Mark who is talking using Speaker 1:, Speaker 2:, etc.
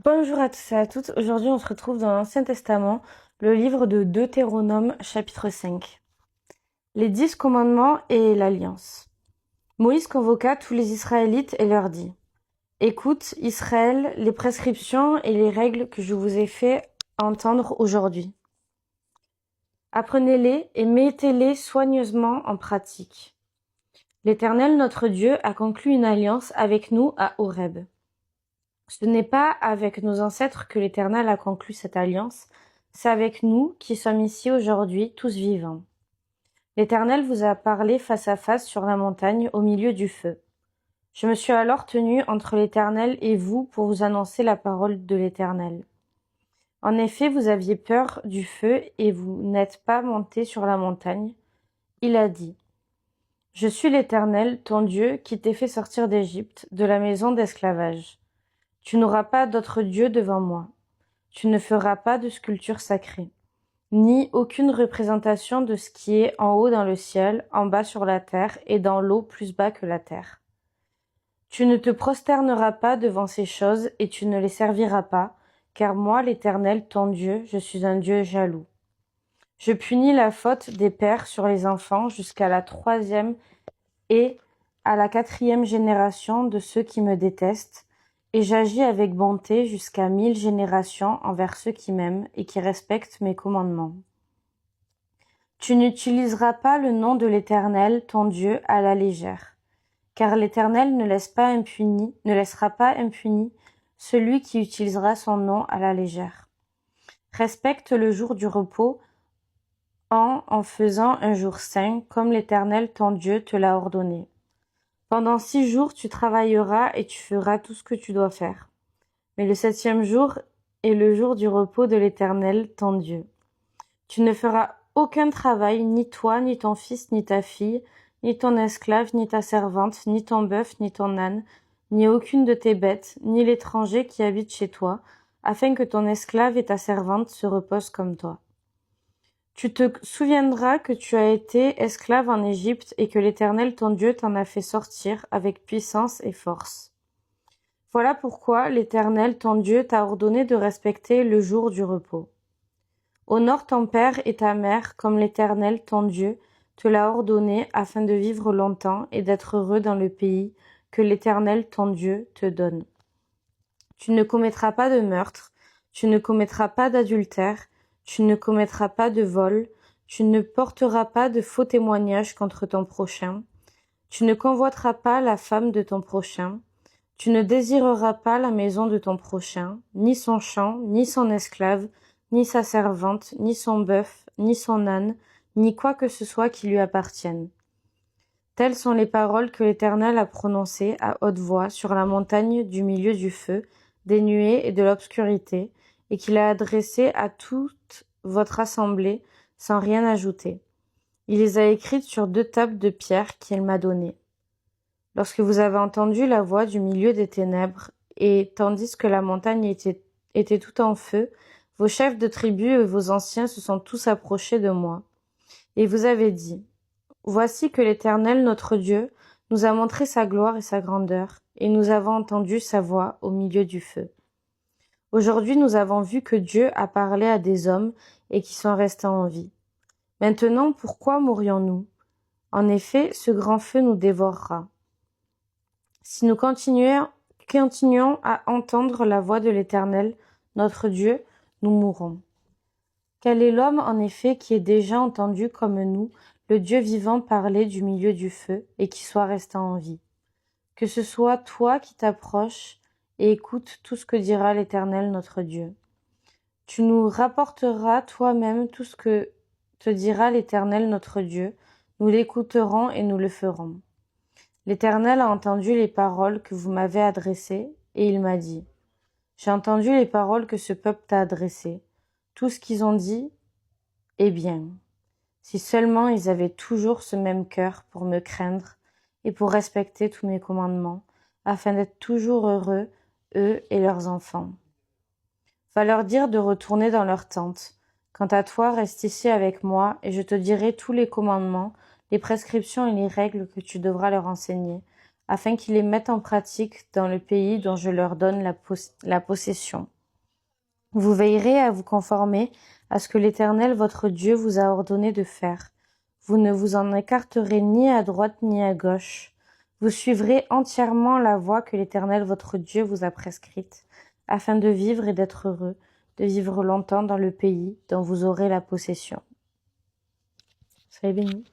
Speaker 1: Bonjour à tous et à toutes. Aujourd'hui, on se retrouve dans l'Ancien Testament, le livre de Deutéronome, chapitre 5. Les 10 commandements et l'alliance. Moïse convoqua tous les Israélites et leur dit: Écoute, Israël, les prescriptions et les règles que je vous ai fait entendre aujourd'hui. Apprenez-les et mettez-les soigneusement en pratique. L'Éternel notre Dieu a conclu une alliance avec nous à Horeb. Ce n'est pas avec nos ancêtres que l'Éternel a conclu cette alliance, c'est avec nous qui sommes ici aujourd'hui, tous vivants. L'Éternel vous a parlé face à face sur la montagne, au milieu du feu. Je me suis alors tenu entre l'Éternel et vous pour vous annoncer la parole de l'Éternel. En effet, vous aviez peur du feu et vous n'êtes pas monté sur la montagne. Il a dit: Je suis l'Éternel, ton Dieu, qui t'ai fait sortir d'Égypte, de la maison d'esclavage. Tu n'auras pas d'autre Dieu devant moi. Tu ne feras pas de sculpture sacrée, ni aucune représentation de ce qui est en haut dans le ciel, en bas sur la terre et dans l'eau plus bas que la terre. Tu ne te prosterneras pas devant ces choses et tu ne les serviras pas, car moi, l'Éternel, ton Dieu, je suis un Dieu jaloux. Je punis la faute des pères sur les enfants jusqu'à la 3e et à la 4e génération de ceux qui me détestent, et j'agis avec bonté jusqu'à 1000 générations envers ceux qui m'aiment et qui respectent mes commandements. Tu n'utiliseras pas le nom de l'Éternel, ton Dieu, à la légère, car l'Éternel ne laissera pas impuni celui qui utilisera son nom à la légère. Respecte le jour du repos en faisant un jour saint, comme l'Éternel, ton Dieu, te l'a ordonné. Pendant 6 jours, tu travailleras et tu feras tout ce que tu dois faire. Mais le 7e jour est le jour du repos de l'Éternel, ton Dieu. Tu ne feras aucun travail, ni toi, ni ton fils, ni ta fille, ni ton esclave, ni ta servante, ni ton bœuf, ni ton âne, ni aucune de tes bêtes, ni l'étranger qui habite chez toi, afin que ton esclave et ta servante se reposent comme toi. Tu te souviendras que tu as été esclave en Égypte et que l'Éternel ton Dieu t'en a fait sortir avec puissance et force. Voilà pourquoi l'Éternel ton Dieu t'a ordonné de respecter le jour du repos. Honore ton père et ta mère comme l'Éternel ton Dieu te l'a ordonné afin de vivre longtemps et d'être heureux dans le pays que l'Éternel ton Dieu te donne. Tu ne commettras pas de meurtre, tu ne commettras pas d'adultère, tu ne commettras pas de vol, tu ne porteras pas de faux témoignages contre ton prochain, tu ne convoiteras pas la femme de ton prochain, tu ne désireras pas la maison de ton prochain, ni son champ, ni son esclave, ni sa servante, ni son bœuf, ni son âne, ni quoi que ce soit qui lui appartienne. Telles sont les paroles que l'Éternel a prononcées à haute voix sur la montagne du milieu du feu, des nuées et de l'obscurité, et qu'il a adressées à toute votre assemblée sans rien ajouter. Il les a écrites sur 2 tables de pierre qu'il m'a données. Lorsque vous avez entendu la voix du milieu des ténèbres, et tandis que la montagne était tout en feu, vos chefs de tribus et vos anciens se sont tous approchés de moi. Et vous avez dit: Voici que l'Éternel notre Dieu nous a montré sa gloire et sa grandeur, et nous avons entendu sa voix au milieu du feu. Aujourd'hui nous avons vu que Dieu a parlé à des hommes et qui sont restés en vie. Maintenant pourquoi mourrions-nous? En effet, ce grand feu nous dévorera. Si nous continuons à entendre la voix de l'Éternel, notre Dieu, nous mourrons. Quel est l'homme, en effet, qui ait déjà entendu comme nous le Dieu vivant parler du milieu du feu et qui soit resté en vie? Que ce soit toi qui t'approches et écoute tout ce que dira l'Éternel, notre Dieu. Tu nous rapporteras toi-même tout ce que te dira l'Éternel, notre Dieu. Nous l'écouterons et nous le ferons. L'Éternel a entendu les paroles que vous m'avez adressées, et il m'a dit: J'ai entendu les paroles que ce peuple t'a adressées. Tout ce qu'ils ont dit est bien. Si seulement ils avaient toujours ce même cœur pour me craindre et pour respecter tous mes commandements, afin d'être toujours heureux, eux et leurs enfants. Va leur dire de retourner dans leur tente. Quant à toi, reste ici avec moi, et je te dirai tous les commandements, les prescriptions et les règles que tu devras leur enseigner, afin qu'ils les mettent en pratique dans le pays dont je leur donne la possession. Vous veillerez à vous conformer à ce que l'Éternel votre Dieu vous a ordonné de faire. Vous ne vous en écarterez ni à droite ni à gauche. Vous suivrez entièrement la voie que l'Éternel votre Dieu vous a prescrite, afin de vivre et d'être heureux, de vivre longtemps dans le pays dont vous aurez la possession. Soyez bénis.